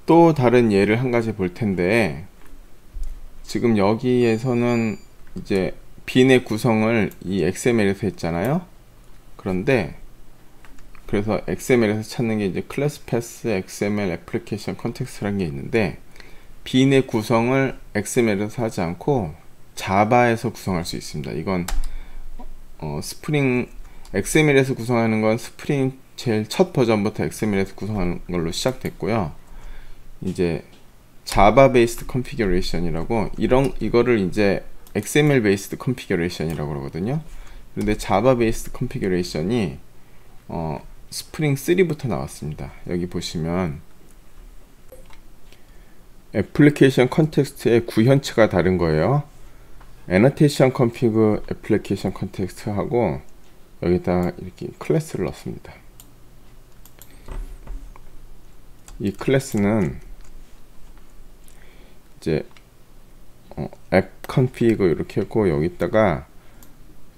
또 다른 예를 한 가지 볼 텐데, 지금 여기에서는 이제 빈의 구성을 이 XML에서 했잖아요. 그런데 그래서 XML에서 찾는 게 이제 클래스 패스 XML 애플리케이션 컨텍스트라는 게 있는데, 빈의 구성을 XML에서 하지 않고 자바에서 구성할 수 있습니다. 이건 스프링 XML에서 구성하는 건 스프링 제일 첫 버전부터 XML에서 구성하는 걸로 시작됐고요. 이제 자바 베이스드 컨피규레이션이라고, 이거를 이제 XML 베이스드 컨피규레이션이라고 그러거든요. 그런데 자바 베이스드 컨피규레이션이 스프링 3부터 나왔습니다. 여기 보시면 애플리케이션 컨텍스트의 구현체가 다른 거예요. 애너테이션 컨피그 애플리케이션 컨텍스트 하고 여기다가 이렇게 클래스를 넣습니다. 이 클래스는 이제 앱 컨피그 이렇게 했고, 여기다가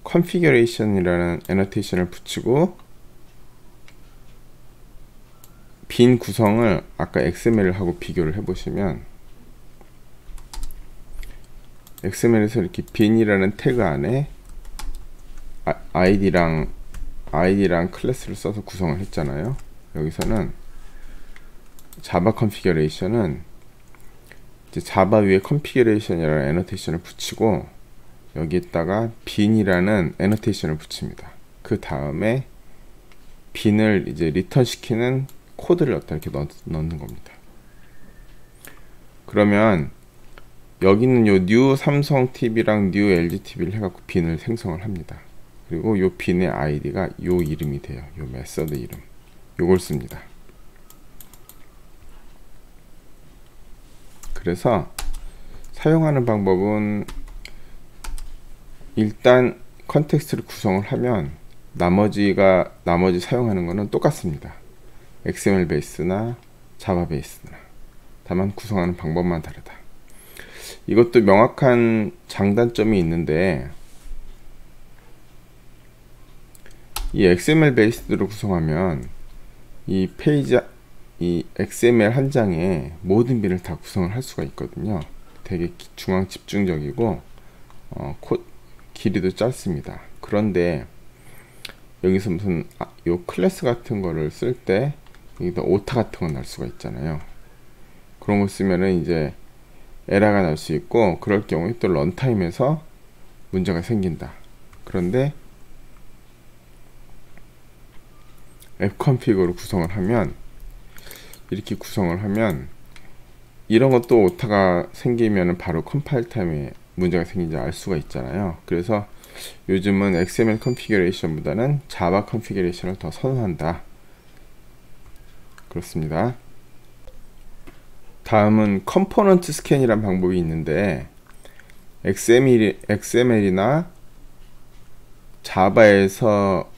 컨피규레이션이라는 애너테이션을 붙이고, 빈 구성을 아까 XML하고 비교를 해보시면, XML에서 이렇게 빈이라는 태그 안에 아이디랑 클래스를 써서 구성을 했잖아요. 여기서는 자바 컨피규레이션은 이제 자바 위에 컨피규레이션이라는 애너테이션을 붙이고, 여기에다가 빈이라는 애너테이션을 붙입니다. 그 다음에 빈을 이제 리턴 시키는 코드를 갖다 이렇게 넣는 겁니다. 그러면 여기는 요 new 삼성 TV랑 new LG TV를 해갖고 빈을 생성을 합니다. 그리고 요 빈의 아이디가 요 이름이 돼요. 요 메서드 이름. 요걸 씁니다. 그래서 사용하는 방법은, 일단 컨텍스트를 구성을 하면 나머지 사용하는 거는 똑같습니다. XML 베이스나 자바 베이스나. 다만 구성하는 방법만 다르다. 이것도 명확한 장단점이 있는데, 이 XML 베이스로 구성하면 이 XML 한 장에 모든 빈을 다 구성을 할 수가 있거든요. 되게 중앙 집중적이고 길이도 짧습니다. 그런데 여기서 무슨 요 클래스 같은 거를 쓸 때 여기다 오타 같은 거 날 수가 있잖아요. 그런 거 쓰면은 이제 에러가 날 수 있고, 그럴 경우에 또 런타임에서 문제가 생긴다. 그런데 앱 컨피그로 구성을 하면, 이렇게 구성을 하면 이런 것도 오타가 생기면 바로 컴파일 타임에 문제가 생긴지 알 수가 있잖아요. 그래서 요즘은 XML 컨피규레이션보다는 자바 컨피규레이션을 더 선호한다. 그렇습니다. 다음은 컴포넌트 스캔이란 방법이 있는데, XML이나 자바에서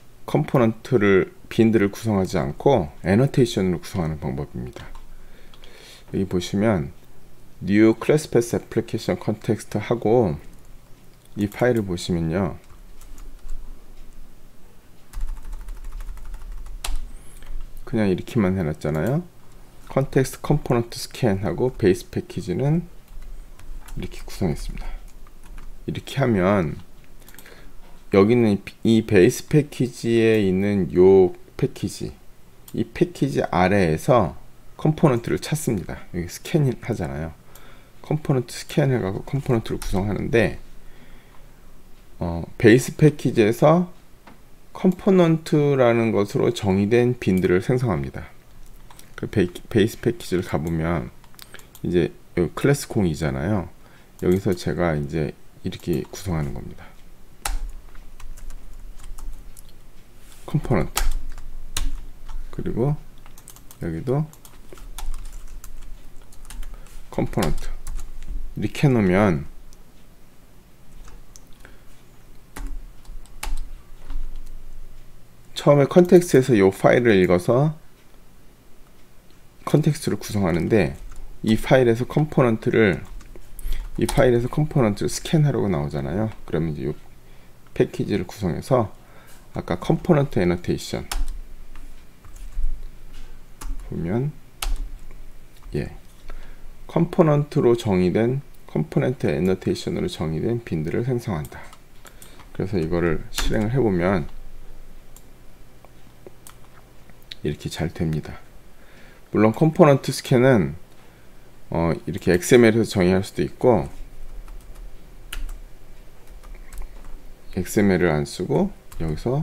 빈들을 구성하지 않고 애너테이션으로 구성하는 방법입니다. 여기 보시면 new class path application context 하고, 이 파일을 보시면요, 그냥 이렇게만 해놨잖아요. 컨텍스트 컴포넌트 스캔하고 베이스 패키지는 이렇게 구성했습니다. 이렇게 하면 여기는 이 베이스 패키지에 있는 요 패키지, 이 패키지 아래에서 컴포넌트를 찾습니다. 여기 스캔 하잖아요. 컴포넌트 스캔해가지고 컴포넌트를 구성하는데, 베이스 패키지에서 컴포넌트라는 것으로 정의된 빈들을 생성합니다. 그 베이스 패키지를 가보면 이제 여기 클래스 02잖아요. 여기서 제가 이제 이렇게 구성하는 겁니다. 컴포넌트, 그리고 여기도 컴포넌트 이렇게 해놓으면 처음에 컨텍스트에서 이 파일을 읽어서 컨텍스트를 구성하는데, 이 파일에서 컴포넌트를 스캔하라고 나오잖아요. 그러면 이제 이 패키지를 구성해서 아까 컴포넌트 애너테이션 보면 컴포넌트로 정의된 컴포넌트 애너테이션으로 정의된 빈들을 생성한다. 그래서 이거를 실행을 해보면 이렇게 잘 됩니다. 물론 컴포넌트 스캔은 이렇게 XML에서 정의할 수도 있고 XML을 안 쓰고 여기서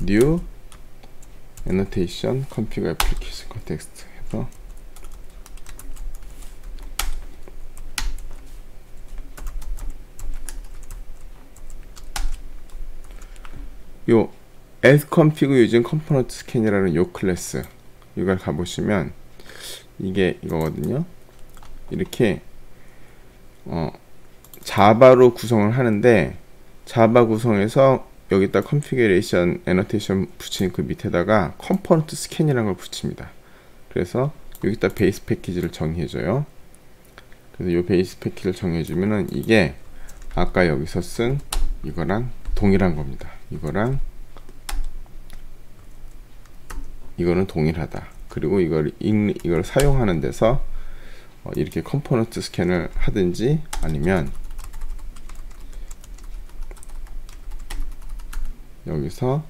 New Annotation Configure Application Context 해서 요 as config using component scan이라는 요 클래스 이걸 가보시면 이게 이거거든요. 이렇게 자바로 구성을 하는데 자바 구성에서 여기다 configuration annotation 붙인 그 밑에다가 component scan이라는 걸 붙입니다. 그래서 여기다 베이스 패키지를 정의해줘요. 그래서 요 베이스 패키지를 정의해주면은 이게 아까 여기서 쓴 이거랑 동일한 겁니다. 이거는 동일하다. 그리고 이걸 사용하는 데서 이렇게 컴포넌트 스캔을 하든지 아니면 여기서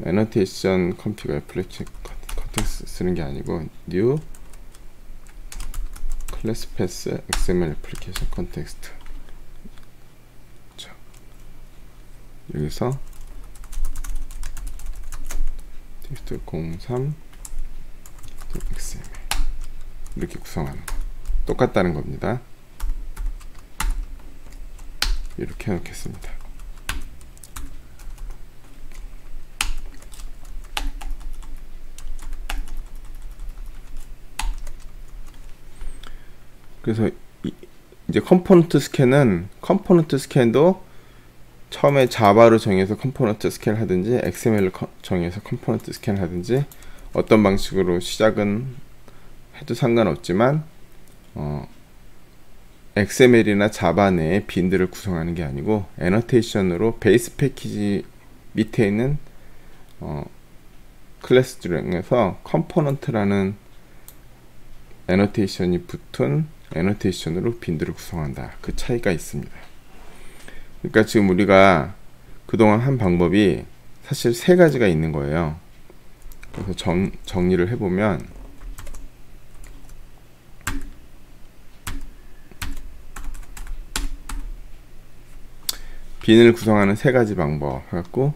annotation configure application context 쓰는 게 아니고 new class path XML application context 여기서 텍스트 03 XML 이렇게 구성하는 거 똑같다는 겁니다. 이렇게 해놓겠습니다. 그래서 이제 컴포넌트 스캔도 처음에 자바로 정해서 컴포넌트 스캔을 하든지 XML로 정해서 컴포넌트 스캔을 하든지 어떤 방식으로 시작은 해도 상관없지만 XML이나 자바 내에 빈들을 구성하는 게 아니고 애너테이션으로 베이스 패키지 밑에 있는 클래스 중에서 컴포넌트라는 애너테이션이 붙은 애너테이션으로 빈들을 구성한다. 그 차이가 있습니다. 그러니까 지금 우리가 그동안 한 방법이 사실 세 가지가 있는 거예요. 그래서 정리를 해보면 빈을 구성하는 세 가지 방법 해갖고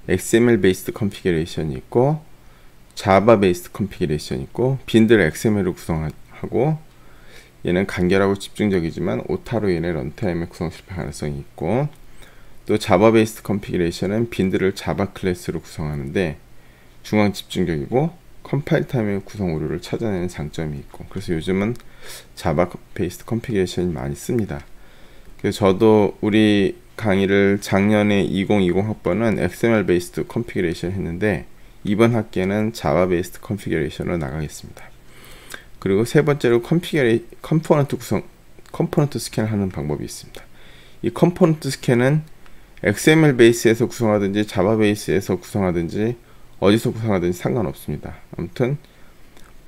XML 베이스드 컨피그레이션이 있고 자바 베이스드 컨피그레이션이 있고 빈들을 XML로 구성하고 얘는 간결하고 집중적이지만 오타로 인해 런타임의 구성 실패 가능성이 있고 또 자바 베이스드 컨피그레이션은 빈들을 자바 클래스로 구성하는데 중앙 집중적이고 컴파일 타임의 구성 오류를 찾아내는 장점이 있고 그래서 요즘은 자바 베이스드 컨피그레이션이 많이 씁니다. 그래서 저도 우리 강의를 작년에 2020 학번은 XML 베이스드 컨피그레이션 했는데 이번 학기에는 자바 베이스드 컨피그레이션으로 나가겠습니다. 그리고 세 번째로 컴포넌트 스캔을 하는 방법이 있습니다. 이 컴포넌트 스캔은 XML 베이스에서 구성하든지 자바 베이스에서 구성하든지 어디서 구성하든지 상관없습니다. 아무튼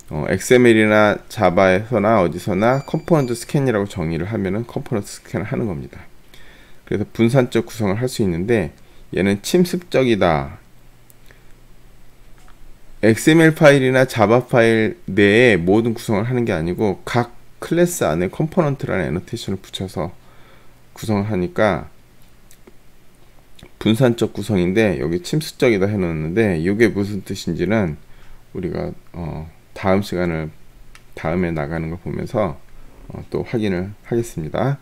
XML이나 자바에서나 어디서나 컴포넌트 스캔이라고 정의를 하면은 컴포넌트 스캔을 하는 겁니다. 그래서 분산적 구성을 할 수 있는데 얘는 침습적이다. XML 파일이나 자바 파일 내에 모든 구성을 하는 게 아니고 각 클래스 안에 컴포넌트라는 애너테이션을 붙여서 구성을 하니까 분산적 구성인데 여기 침습적이다 해놓는데 이게 무슨 뜻인지는 우리가 다음에 나가는 거 보면서 또 확인을 하겠습니다.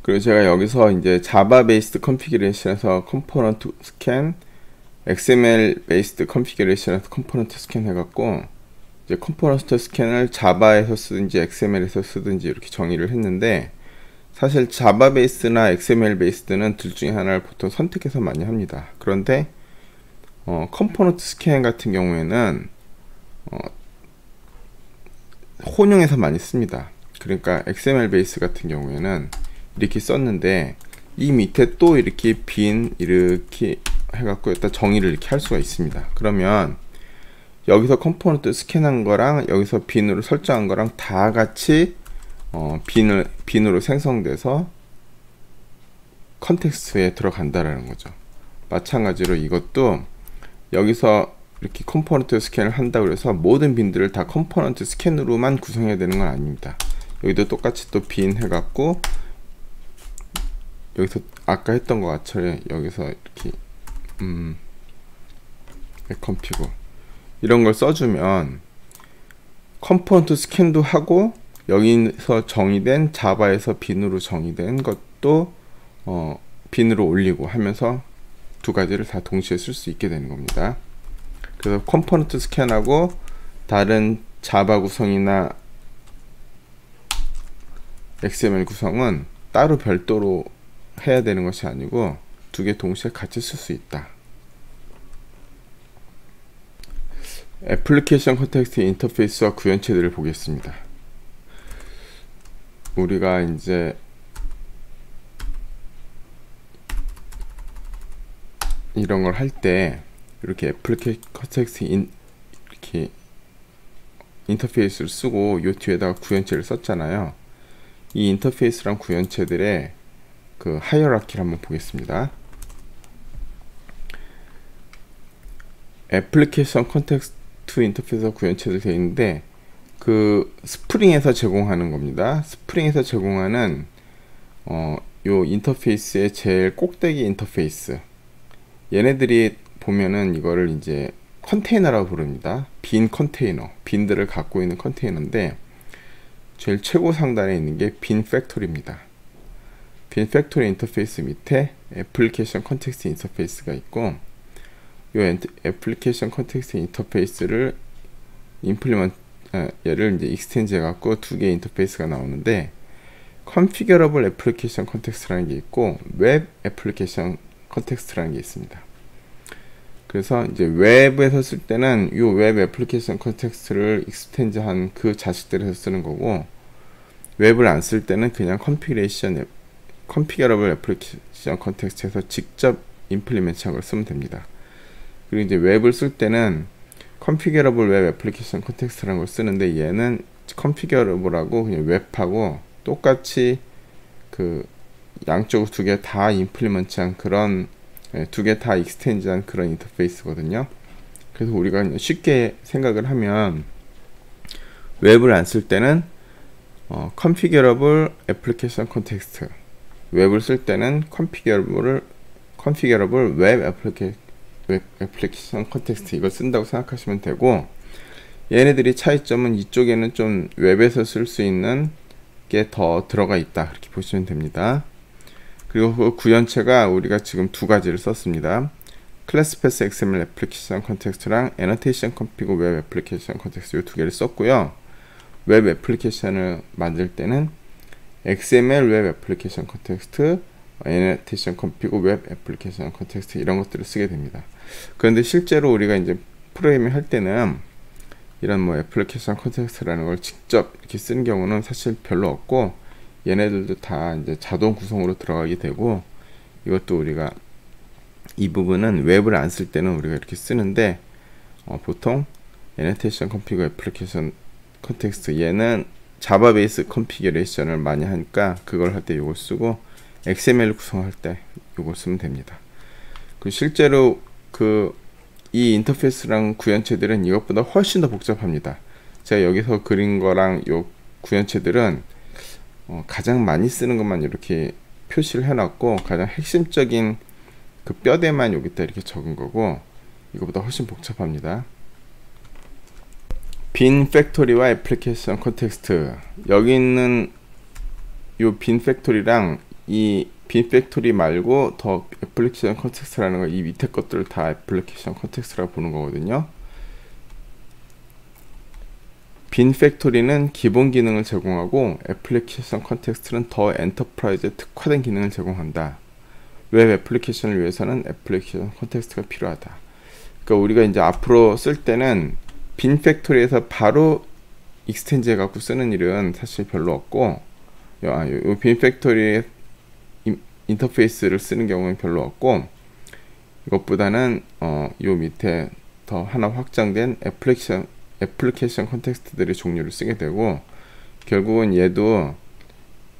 그리고 제가 여기서 이제 자바 베이스드 컨피그레이션에서 컴포넌트 스캔, XML 베이스드 컨피그레이션에서 컴포넌트 스캔 해갖고 이제 컴포넌트 스캔을 자바에서 쓰든지 XML에서 쓰든지 이렇게 정의를 했는데 사실 자바 베이스나 XML 베이스드는 둘 중에 하나를 보통 선택해서 많이 합니다. 그런데 컴포넌트 스캔 같은 경우에는 혼용해서 많이 씁니다. 그러니까 XML 베이스 같은 경우에는 이렇게 썼는데 이 밑에 또 이렇게 빈 이렇게 해갖고 일단 정의를 이렇게 할 수가 있습니다. 그러면 여기서 컴포넌트 스캔한 거랑 여기서 빈으로 설정한 거랑 다 같이 빈으로 생성돼서 컨텍스트에 들어간다라는 거죠. 마찬가지로 이것도 여기서 이렇게 컴포넌트 스캔을 한다고 해서 모든 빈들을 다 컴포넌트 스캔으로만 구성해야 되는 건 아닙니다. 여기도 똑같이 또 빈 해갖고 여기서 아까 했던 것처럼 여기서 이렇게 컴피그 이런 걸 써주면 컴포넌트 스캔도 하고 여기서 정의된 자바에서 빈으로 정의된 것도 빈으로 올리고 하면서 두 가지를 다 동시에 쓸 수 있게 되는 겁니다. 그래서 컴포넌트 스캔하고 다른 자바 구성이나 XML 구성은 따로 별도로 해야 되는 것이 아니고 두 개 동시에 같이 쓸 수 있다. 애플리케이션 컨텍스트 인터페이스와 구현체들을 보겠습니다. 우리가 이제 이런 걸 할 때 이렇게 애플리케이션 컨텍스트 이렇게 인터페이스를 쓰고 이 뒤에다가 구현체를 썼잖아요. 이 인터페이스랑 구현체들의 그 하이어라키를 한번 보겠습니다. 애플리케이션 컨텍스트 인터페이스와 구현체들 되어 있는데 그 스프링에서 제공하는 겁니다. 스프링에서 제공하는 요 인터페이스의 제일 꼭대기 인터페이스, 얘네들이 보면은 이거를 이제 컨테이너라고 부릅니다. 빈 컨테이너, 빈들을 갖고 있는 컨테이너인데 제일 최고 상단에 있는 게 빈 팩토리입니다. 빈 팩토리 인터페이스 밑에 애플리케이션 컨텍스트 인터페이스가 있고, 이 애플리케이션 컨텍스트 인터페이스를 얘를 이제 익스텐즈 해갖고 두 개의 인터페이스가 나오는데, 컨피겨러블 애플리케이션 컨텍스트라는 게 있고 웹 애플리케이션 컨텍스트라는 게 있습니다. 그래서 이제 웹에서 쓸 때는 이 웹 애플리케이션 컨텍스트를 익스텐즈한 그 자식들에서 쓰는 거고, 웹을 안 쓸 때는 그냥 컨피겨러블 애플리케이션 컨텍스트에서 직접 임플리멘트한 걸 쓰면 됩니다. 그리고 이제 웹을 쓸 때는 컨피겨러블 웹 애플리케이션 컨텍스트라는 걸 쓰는데, 얘는 컨피겨러블하고 그냥 웹하고 똑같이 그 양쪽으로 두 개 다 임플리먼트한 그런, 두 개 다 익스텐즈한 그런 인터페이스거든요. 그래서 우리가 쉽게 생각을 하면 웹을 안 쓸 때는 컨피겨러블 애플리케이션 컨텍스트, 웹을 쓸 때는 컨피겨러블 웹 애플리케이션 컨텍스트 이걸 쓴다고 생각하시면 되고, 얘네들이 차이점은 이쪽에는 좀 웹에서 쓸 수 있는 게 더 들어가 있다, 그렇게 보시면 됩니다. 그리고 그 구현체가 우리가 지금 두 가지를 썼습니다. 클래스패스 XML 애플리케이션 컨텍스트랑 애너테이션 컴피그 웹 애플리케이션 컨텍스트 이 두 개를 썼고요. 웹 애플리케이션을 만들 때는 XML 웹 애플리케이션 컨텍스트, 애너테이션 컴피그 웹 애플리케이션 컨텍스트 이런 것들을 쓰게 됩니다. 그런데 실제로 우리가 이제 프로그래밍 할 때는 이런 뭐 애플리케이션 컨텍스트라는 걸 직접 이렇게 쓰는 경우는 사실 별로 없고, 얘네들도 다 이제 자동 구성으로 들어가게 되고, 이것도 우리가 이 부분은 웹을 안 쓸 때는 우리가 이렇게 쓰는데, 보통 애너테이션 컴피그 애플리케이션 컨텍스트, 얘는 자바 베이스 컨피규레이션을 많이 하니까 그걸 할 때 이걸 쓰고, XML 구성할 때 이걸 쓰면 됩니다. 그 실제로 이 인터페이스랑 구현체들은 이것보다 훨씬 더 복잡합니다. 제가 여기서 그린 거랑 요 구현체들은 가장 많이 쓰는 것만 이렇게 표시를 해놨고, 가장 핵심적인 그 뼈대만 여기다 이렇게 적은 거고, 이거보다 훨씬 복잡합니다. 빈 팩토리와 애플리케이션 컨텍스트, 여기 있는 요 빈 팩토리랑 이 빈 팩토리 말고 더 애플리케이션 컨텍스트라는 거, 이 밑에 것들을 다 애플리케이션 컨텍스트라고 보는 거거든요. 빈 팩토리는 기본 기능을 제공하고, 애플리케이션 컨텍스트는 더 엔터프라이즈에 특화된 기능을 제공한다. 웹 애플리케이션을 위해서는 애플리케이션 컨텍스트가 필요하다. 그러니까 우리가 이제 앞으로 쓸 때는 빈 팩토리에서 바로 익스텐즈 해갖고 쓰는 일은 사실 별로 없고, 요 빈 팩토리 인터페이스를 쓰는 경우는 별로 없고, 이것보다는 요 밑에 더 하나 확장된 애플리케이션 컨텍스트들의 종류를 쓰게 되고, 결국은 얘도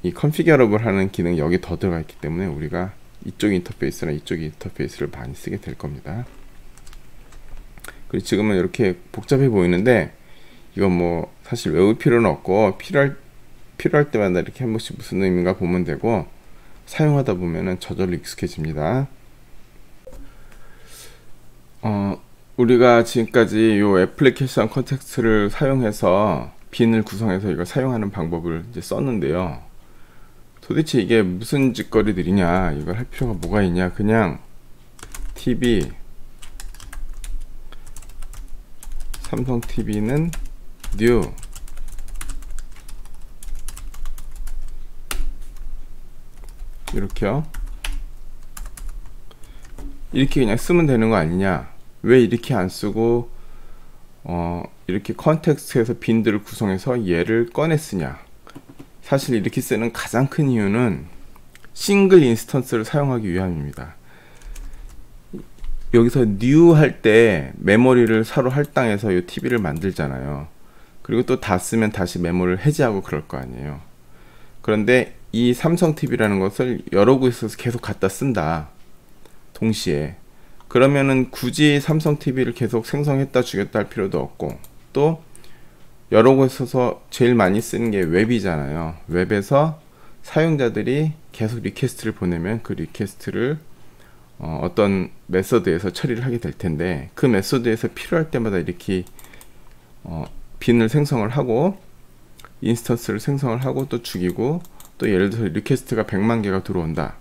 이 컨피겨러블 하는 기능이 여기 더 들어가 있기 때문에 우리가 이쪽 인터페이스나 이쪽 인터페이스를 많이 쓰게 될 겁니다. 그리고 지금은 이렇게 복잡해 보이는데 이건 뭐 사실 외울 필요는 없고 필요할 때마다 이렇게 한 번씩 무슨 의미인가 보면 되고, 사용하다 보면은 저절로 익숙해집니다. 우리가 지금까지 이 애플리케이션 컨텍스트를 사용해서 빈을 구성해서 이걸 사용하는 방법을 이제 썼는데요. 도대체 이게 무슨 짓거리들이냐, 이걸 할 필요가 뭐가 있냐, 그냥 TV 삼성 TV는 new 이렇게요. 이렇게 그냥 쓰면 되는 거 아니냐, 왜 이렇게 안 쓰고 이렇게 컨텍스트에서 빈들을 구성해서 얘를 꺼내 쓰냐. 사실 이렇게 쓰는 가장 큰 이유는 싱글 인스턴스를 사용하기 위함입니다. 여기서 new 할 때 메모리를 새로 할당해서 이 TV를 만들잖아요. 그리고 또 다 쓰면 다시 메모리를 해제하고 그럴 거 아니에요. 그런데 이 삼성 TV라는 것을 여러 곳에서 계속 갖다 쓴다, 동시에. 그러면은 굳이 삼성 TV를 계속 생성했다 죽였다 할 필요도 없고, 또 여러 곳에서 제일 많이 쓰는 게 웹이잖아요. 웹에서 사용자들이 계속 리퀘스트를 보내면 그 리퀘스트를 어떤 메서드에서 처리를 하게 될 텐데, 그 메서드에서 필요할 때마다 이렇게 빈을 생성을 하고 인스턴스를 생성을 하고 또 죽이고, 또 예를 들어서 리퀘스트가 100만 개가 들어온다.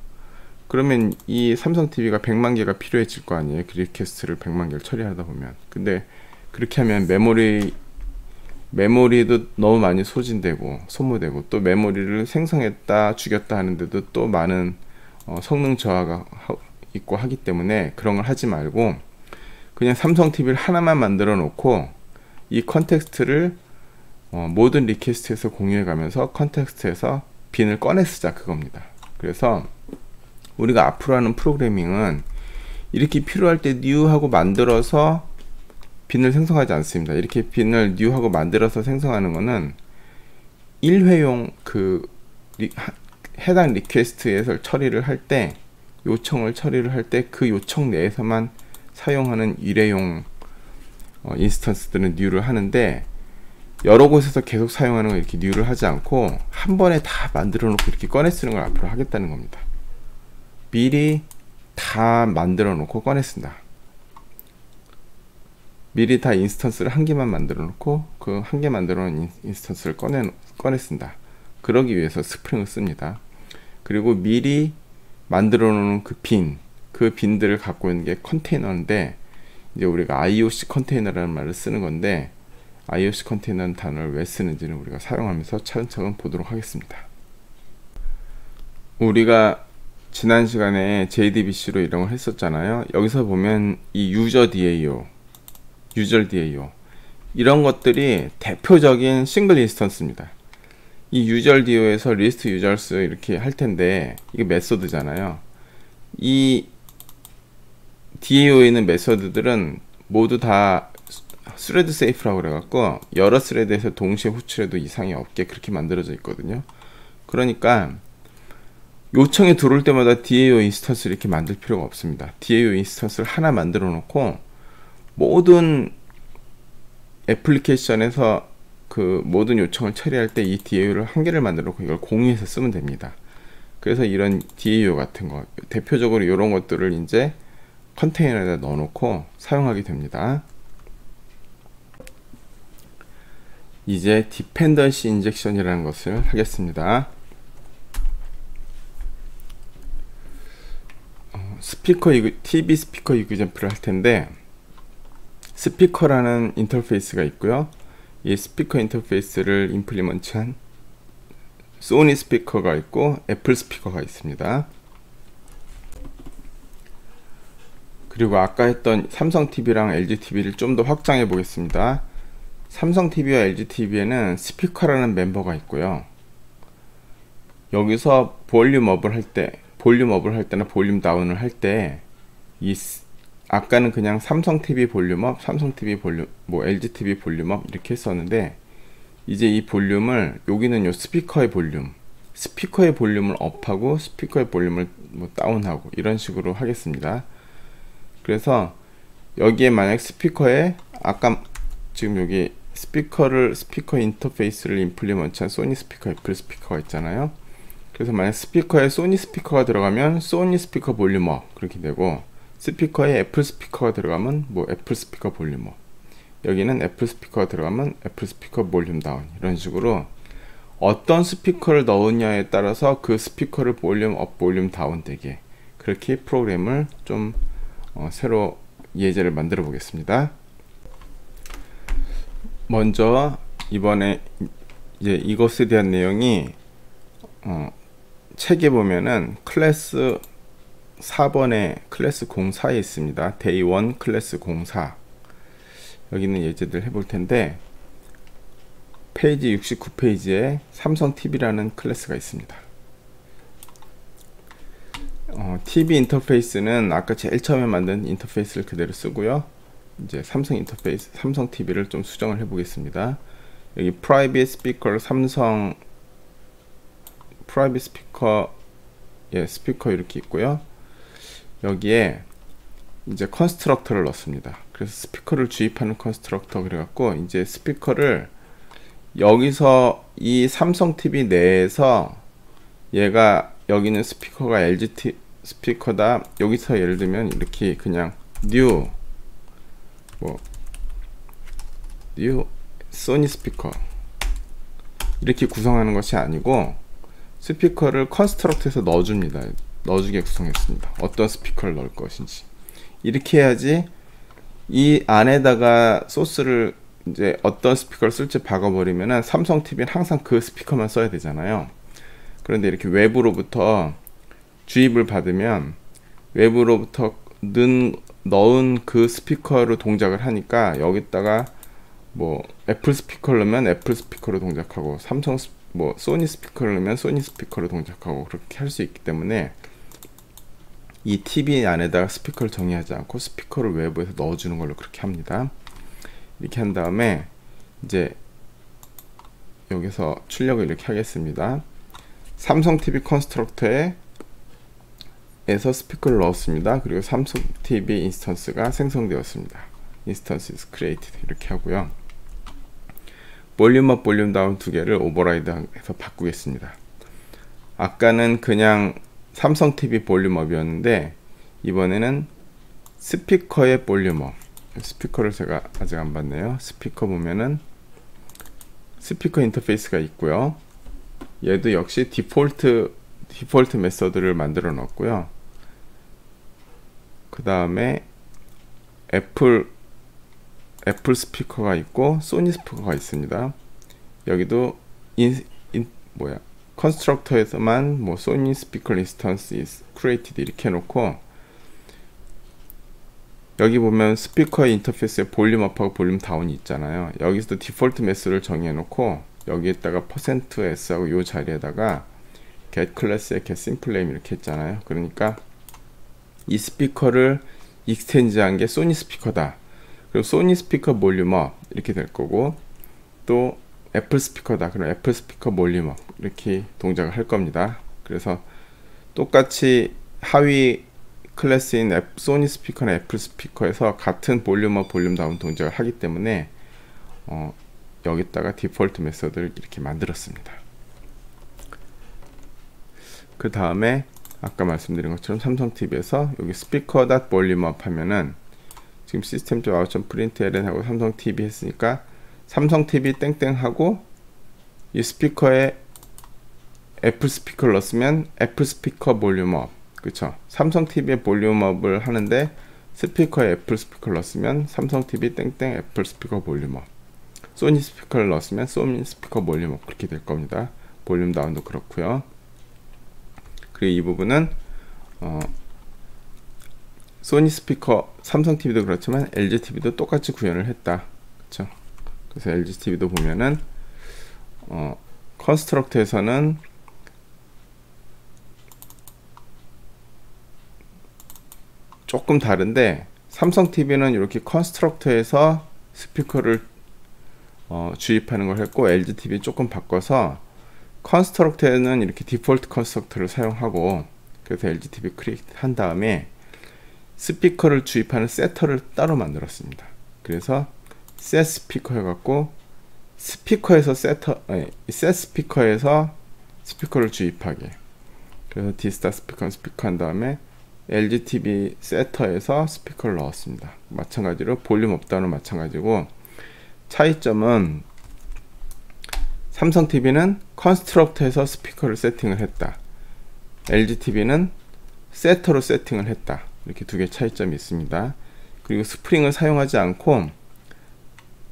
그러면 이 삼성 TV가 100만 개가 필요해질 거 아니에요. 그 리퀘스트를 100만 개를 처리하다 보면. 근데 그렇게 하면 메모리도 너무 많이 소모되고 또 메모리를 생성했다 죽였다 하는데도 또 많은 성능 저하가 있고 하기 때문에 그런 걸 하지 말고 그냥 삼성 TV를 하나만 만들어 놓고 이 컨텍스트를 모든 리퀘스트에서 공유해 가면서 컨텍스트에서 빈을 꺼내 쓰자, 그겁니다. 그래서 우리가 앞으로 하는 프로그래밍은 이렇게 필요할 때 new 하고 만들어서 빈을 생성하지 않습니다. 이렇게 빈을 new 하고 만들어서 생성하는 거는 1회용 해당 리퀘스트에서 처리를 할 때, 요청을 처리를 할 때 그 요청 내에서만 사용하는 일회용 인스턴스들은 new를 하는데, 여러 곳에서 계속 사용하는 거 이렇게 new를 하지 않고 한 번에 다 만들어 놓고 이렇게 꺼내 쓰는 걸 앞으로 하겠다는 겁니다. 미리 다 만들어 놓고 꺼내 쓴다. 미리 다 인스턴스를 한 개만 만들어 놓고 그 한 개 만들어 놓은 인스턴스를 꺼내 쓴다. 그러기 위해서 스프링을 씁니다. 그리고 미리 만들어 놓은 그 빈들을 갖고 있는 게 컨테이너인데, 이제 우리가 IOC 컨테이너라는 말을 쓰는 건데, IOC 컨테이너라는 단어를 왜 쓰는지는 우리가 사용하면서 차근차근 보도록 하겠습니다. 우리가 지난 시간에 JDBC로 이런 걸 했었잖아요. 여기서 보면 이 유저 DAO 이런 것들이 대표적인 싱글 인스턴스입니다. 이 유저 DAO에서 리스트 유저스 이렇게 할 텐데, 이게 메소드잖아요. 이 DAO에 있는 메소드들은 모두 다 스레드 세이프라고 그래갖고 여러 스레드에서 동시에 호출해도 이상이 없게 그렇게 만들어져 있거든요. 그러니까 요청이 들어올 때마다 DAO 인스턴스를 이렇게 만들 필요가 없습니다. DAO 인스턴스를 하나 만들어 놓고 모든 애플리케이션에서 그 모든 요청을 처리할 때 이 DAO를 한 개를 만들어 놓고 이걸 공유해서 쓰면 됩니다. 그래서 이런 DAO 같은 거, 대표적으로 이런 것들을 이제 컨테이너에다 넣어 놓고 사용하게 됩니다. 이제 디펜던시 인젝션이라는 것을 하겠습니다. TV 스피커 이그젠플을 할 텐데, 스피커라는 인터페이스가 있고요. 이 스피커 인터페이스를 임플리먼트한 소니 스피커가 있고 애플 스피커가 있습니다. 그리고 아까 했던 삼성 TV랑 LG TV를 좀 더 확장해 보겠습니다. 삼성 TV와 LG TV에는 스피커라는 멤버가 있고요. 여기서 볼륨업을 할 때나 볼륨 다운을 할 때 이 아까는 그냥 삼성 TV 볼륨업, 삼성 TV 볼륨, 뭐 LG TV 볼륨업 이렇게 했었는데, 이제 이 볼륨을, 여기는 요 스피커의 볼륨을 업하고 스피커의 볼륨을 뭐 다운하고 이런 식으로 하겠습니다. 그래서 여기에 만약 스피커에 아까 지금 여기 스피커 인터페이스를 임플리먼트한 소니 스피커, 애플 스피커가 있잖아요. 그래서 만약 스피커에 소니 스피커가 들어가면 소니 스피커 볼륨업 그렇게 되고, 스피커에 애플 스피커가 들어가면 뭐 애플 스피커 볼륨업, 여기는 애플 스피커가 들어가면 애플 스피커 볼륨 다운, 이런 식으로 어떤 스피커를 넣으냐에 따라서 그 스피커를 볼륨 업, 볼륨 다운 되게, 그렇게 프로그램을 좀 새로 예제를 만들어 보겠습니다. 먼저 이번에 이제 이것에 대한 내용이 책에 보면은 클래스 4번에 클래스 04에 있습니다. 데이 1 클래스 04. 여기는 예제들 해볼 텐데, 페이지 69페이지에 삼성 TV라는 클래스가 있습니다. TV 인터페이스는 아까 제일 처음에 만든 인터페이스를 그대로 쓰고요. 이제 삼성 인터페이스, 삼성 TV를 좀 수정을 해 보겠습니다. 여기 프라이빗 스피커, 삼성 프라이빗 스피커, 스피커 이렇게 있고요. 여기에 이제 컨스트럭터를 넣습니다. 그래서 스피커를 주입하는 컨스트럭터, 그래갖고 이제 스피커를 여기서 이 삼성 TV 내에서, 얘가 여기는 스피커가 LG 스피커다, 여기서 예를 들면 이렇게 그냥 뉴 소니 스피커 이렇게 구성하는 것이 아니고, 스피커를 컨스트럭트에서 넣어줍니다. 넣어주게 구성했습니다. 어떤 스피커를 넣을 것인지. 이렇게 해야지 이 안에다가 소스를 이제 어떤 스피커를 쓸지 박아버리면은 삼성 TV는 항상 그 스피커만 써야 되잖아요. 그런데 이렇게 외부로부터 주입을 받으면 외부로부터 넣은 그 스피커로 동작을 하니까, 여기다가 뭐 애플 스피커를 넣으면 애플 스피커로 동작하고, 소니 스피커를 넣으면 소니 스피커로 동작하고, 그렇게 할 수 있기 때문에 이 TV 안에다가 스피커를 정의하지 않고 스피커를 외부에서 넣어주는 걸로 그렇게 합니다. 이렇게 한 다음에 이제 여기서 출력을 이렇게 하겠습니다. 삼성 TV 컨스트럭터에서 스피커를 넣었습니다. 그리고 삼성 TV 인스턴스가 생성되었습니다. 인스턴스 is created 이렇게 하고요. 볼륨업, 볼륨 다운 두 개를 오버라이드해서 바꾸겠습니다. 아까는 그냥 삼성 TV 볼륨업이었는데, 이번에는 스피커의 볼륨업. 스피커를 제가 아직 안 봤네요. 스피커 보면은 스피커 인터페이스가 있고요. 얘도 역시 디폴트 메서드를 만들어 놨고요. 그 다음에 애플 스피커가 있고 소니 스피커가 있습니다. 여기도 컨스트럭터에서만 뭐 소니 스피커 인스턴스 is created 이렇게 해놓고, 여기 보면 스피커 인터페이스에 볼륨 업하고 볼륨 다운이 있잖아요. 여기서도 디폴트 매스를 정해놓고, 여기에다가 %s하고 요 자리에다가 get 클래스에 get simple name 이렇게 했잖아요. 그러니까 이 스피커를 익스텐즈한 게 소니 스피커다. 그리고 소니 스피커 볼륨업 이렇게 될 거고, 또 애플 스피커다. 그럼 애플 스피커 볼륨업 이렇게 동작을 할 겁니다. 그래서 똑같이 하위 클래스인 소니 스피커나 애플 스피커에서 같은 볼륨업, 볼륨 다운 동작을 하기 때문에 여기다가 디폴트 메서드를 이렇게 만들었습니다. 그 다음에 아까 말씀드린 것처럼 삼성 TV에서 여기 스피커.볼륨업 하면은, 지금 system.out.println 하고 삼성 TV 했으니까 삼성 TV 땡땡 하고, 이 스피커에 애플 스피커를 넣었으면 애플 스피커 볼륨업, 그쵸? 삼성 TV에 볼륨업을 하는데 스피커에 애플 스피커를 넣었으면 삼성 TV 땡땡 애플 스피커 볼륨업, 소니 스피커를 넣었으면 소니 스피커 볼륨업, 그렇게 될 겁니다. 볼륨 다운도 그렇고요. 그리고 이 부분은 소니 스피커, 삼성 TV도 그렇지만 LG TV도 똑같이 구현을 했다. 그쵸? 그래서 LG TV도 보면은 컨스트럭트에서는 조금 다른데 삼성 TV는 이렇게 컨스트럭터에서 스피커를 주입하는 걸 했고, LG TV 조금 바꿔서 컨스트럭터에는 이렇게 디폴트 컨스트럭터를 사용하고, 그래서 LG TV 크리에이트 한 다음에 스피커를 주입하는 세터를 따로 만들었습니다. 그래서 셋 스피커 해갖고 스피커에서 셋 스피커에서 스피커를 주입하게. 그래서 디스타 스피커 한 다음에 LG TV 세터에서 스피커를 넣었습니다. 마찬가지로 볼륨 업다운은 마찬가지고, 차이점은 삼성 TV는 컨스트럭터에서 스피커를 세팅을 했다. LG TV는 세터로 세팅을 했다. 이렇게 두 개 차이점이 있습니다. 그리고 스프링을 사용하지 않고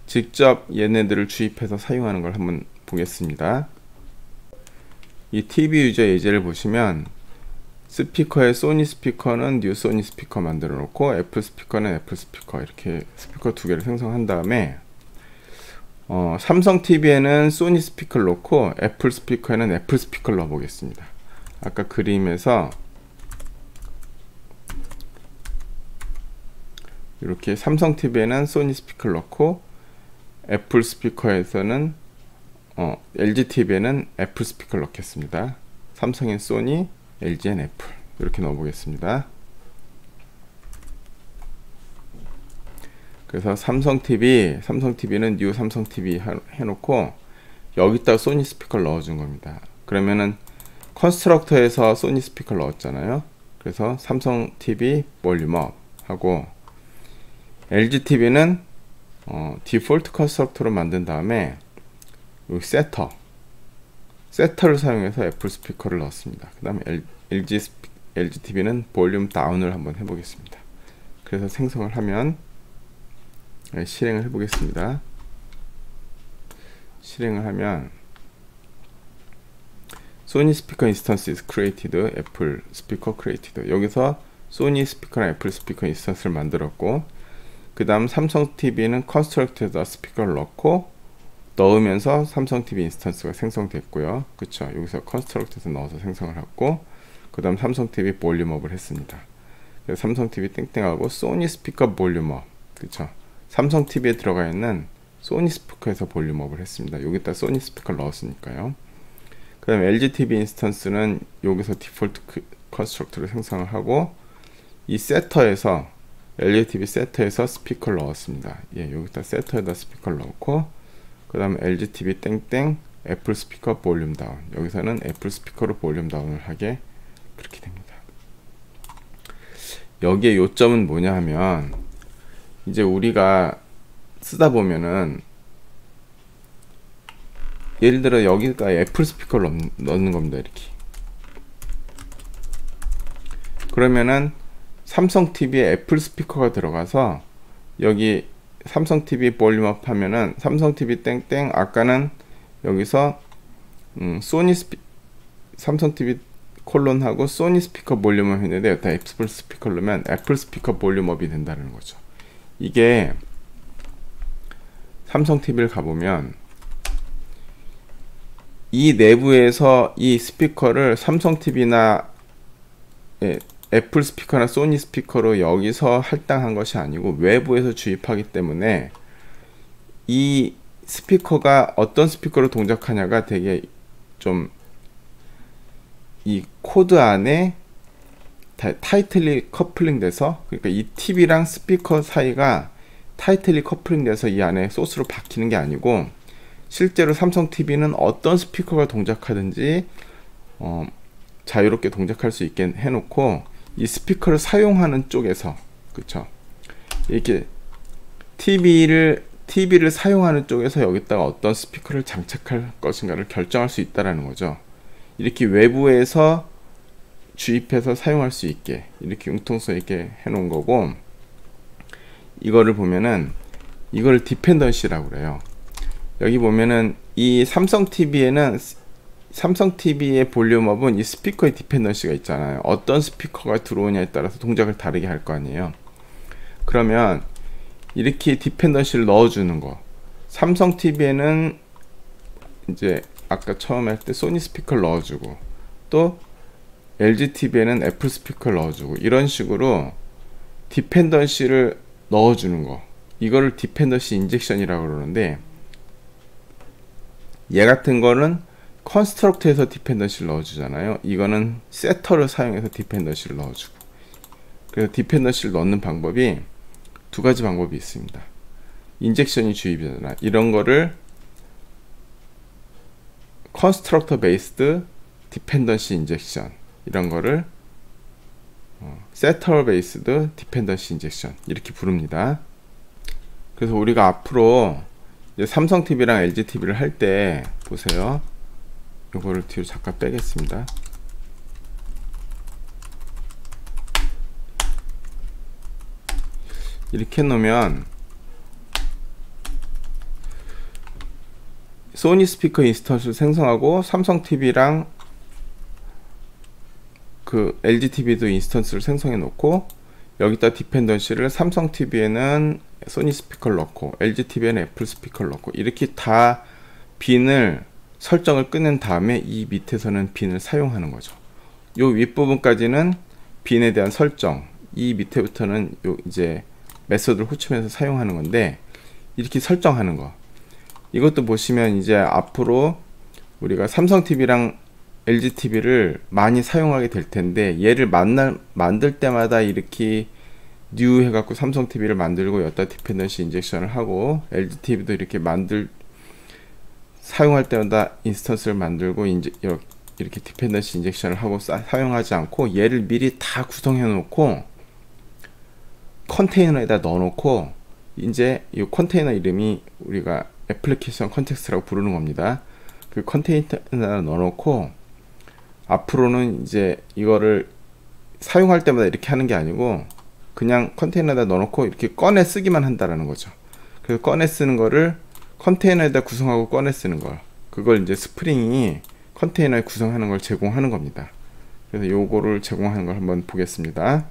직접 얘네들을 주입해서 사용하는 걸 한번 보겠습니다. 이 TV 유저 예제를 보시면 스피커에 소니 스피커는 뉴 소니 스피커 만들어 놓고, 애플 스피커는 애플 스피커, 이렇게 스피커 두 개를 생성한 다음에 삼성 TV에는 소니 스피커를 놓고 애플 스피커에는 애플 스피커를 넣어 보겠습니다. 아까 그림에서 이렇게 삼성 TV에는 소니 스피커를 넣고 애플 스피커에서는 LG TV에는 애플 스피커를 넣겠습니다. 삼성엔 소니, LG엔 애플, 이렇게 넣어 보겠습니다. 그래서 삼성 TV는 뉴 삼성 TV 해놓고 여기다 소니 스피커를 넣어준 겁니다. 그러면은 컨스트럭터에서 소니 스피커를 넣었잖아요. 그래서 삼성 TV 볼륨업 하고, LG TV는 디폴트 컨스트럭터로 만든 다음에 여기 세터를 사용해서 애플 스피커를 넣었습니다. 그 다음에 LG TV는 볼륨 다운을 한번 해보겠습니다. 그래서 생성을 하면, 실행을 해보겠습니다. 실행을 하면 소니 스피커 인스턴스 is created, 애플 스피커 created. 여기서 소니 스피커랑 애플 스피커 인스턴스를 만들었고, 그 다음 삼성 TV는 컨스트럭터에다 스피커를 넣으면서 삼성 TV 인스턴스가 생성됐고요. 그쵸? 여기서 컨스트럭터에서 넣어서 생성을 했고, 그 다음 삼성 TV 볼륨업을 했습니다. 그래서 삼성 TV 땡땡하고 소니 스피커 볼륨업, 그쵸? 삼성 TV에 들어가 있는 소니 스피커에서 볼륨업을 했습니다. 여기다 소니 스피커를 넣었으니까요. 그 다음에 LG TV 인스턴스는 여기서 디폴트 컨스트럭터를 생성을 하고, 이 세터에서 LG TV 세터에서 스피커를 넣었습니다. 여기다 세터에다 스피커를 넣고, 그 다음에 LG TV 땡땡 애플 스피커 볼륨 다운, 여기서는 애플 스피커로 볼륨 다운을 하게, 그렇게 됩니다. 여기에 요점은 뭐냐 하면, 이제 우리가 쓰다 보면은 예를 들어 여기가 애플 스피커를 넣는 겁니다. 이렇게. 그러면은 삼성 TV에 애플 스피커가 들어가서 여기 삼성 TV 볼륨업 하면은 삼성 TV 땡땡, 아까는 여기서 삼성 TV 콜론하고 소니 스피커 볼륨업 했는데 여기다 애플 스피커를 넣으면 애플 스피커 볼륨업이 된다는 거죠. 이게 삼성 TV를 가보면 이 내부에서 이 스피커를 삼성 TV나 애플 스피커나 소니 스피커로 여기서 할당한 것이 아니고 외부에서 주입하기 때문에 이 스피커가 어떤 스피커로 동작하냐가 되게 좀 이 코드 안에 타이틀리 커플링 돼서, 그러니까 이 TV랑 스피커 사이가 타이틀리 커플링 돼서 이 안에 소스로 박히는 게 아니고, 실제로 삼성 TV는 어떤 스피커가 동작하든지 자유롭게 동작할 수 있게 해놓고, 이 스피커를 사용하는 쪽에서, 그쵸, 이렇게 TV를 사용하는 쪽에서 여기다가 어떤 스피커를 장착할 것인가를 결정할 수 있다라는 거죠. 이렇게 외부에서 주입해서 사용할 수 있게 이렇게 융통성 있게 해놓은 거고, 이거를 보면은 이걸 디펜던시라고 그래요. 여기 보면은 이 삼성 TV에는 삼성 TV의 볼륨업은 이 스피커의 디펜던시가 있잖아요. 어떤 스피커가 들어오냐에 따라서 동작을 다르게 할 거 아니에요. 그러면 이렇게 디펜던시를 넣어주는 거, 삼성 TV에는 이제 아까 처음 할 때 소니 스피커를 넣어주고, 또 LG TV에는 애플 스피커를 넣어주고, 이런 식으로 디펜던시를 넣어주는 거, 이거를 디펜던시 인젝션이라고 그러는데, 얘 같은 거는 컨스트럭트에서 디펜던시를 넣어주잖아요. 이거는 세터를 사용해서 디펜던시를 넣어주고. 그래서 디펜던시를 넣는 방법이 두 가지 방법이 있습니다. 인젝션이 주입이잖아. 이런 거를 컨스트럭터 베이스드 디펜던시 인젝션, 이런 거를 세터 베이스드 디펜던시 인젝션 이렇게 부릅니다. 그래서 우리가 앞으로 이제 삼성 TV랑 LG TV를 할 때 보세요. 요거를 뒤로 잠깐 빼겠습니다. 이렇게 해놓으면 소니 스피커 인스턴스를 생성하고 삼성 TV랑 그 LG TV도 인스턴스를 생성해 놓고, 여기다 디펜던시를 삼성 TV에는 소니 스피커를 넣고 LG TV에는 애플 스피커를 넣고, 이렇게 다 빈을 설정을 끝낸 다음에 이 밑에서는 빈을 사용하는 거죠. 요 윗부분까지는 빈에 대한 설정, 이 밑에부터는 요 이제 메소드를 호출해서 사용하는 건데, 이렇게 설정하는 거, 이것도 보시면 이제 앞으로 우리가 삼성 TV랑 LG TV를 많이 사용하게 될 텐데, 얘를 만들 때마다 이렇게 뉴 해갖고 삼성 TV를 만들고 여기다 디펜던시 인젝션을 하고, LG TV도 이렇게 사용할 때마다 인스턴스를 만들고 이제 이렇게 디펜던시 인젝션을 하고 사용하지 않고, 얘를 미리 다 구성해 놓고 컨테이너에다 넣어 놓고, 이제 이 컨테이너 이름이 우리가 애플리케이션 컨텍스트라고 부르는 겁니다. 그 컨테이너에다 넣어 놓고, 앞으로는 이제 이거를 사용할 때마다 이렇게 하는 게 아니고 그냥 컨테이너에다 넣어 놓고 이렇게 꺼내 쓰기만 한다라는 거죠. 그래서 꺼내 쓰는 거를 컨테이너에다 구성하고 꺼내 쓰는 걸, 그걸 이제 스프링이 컨테이너에 구성하는 걸 제공하는 겁니다. 그래서 요거를 제공하는 걸 한번 보겠습니다.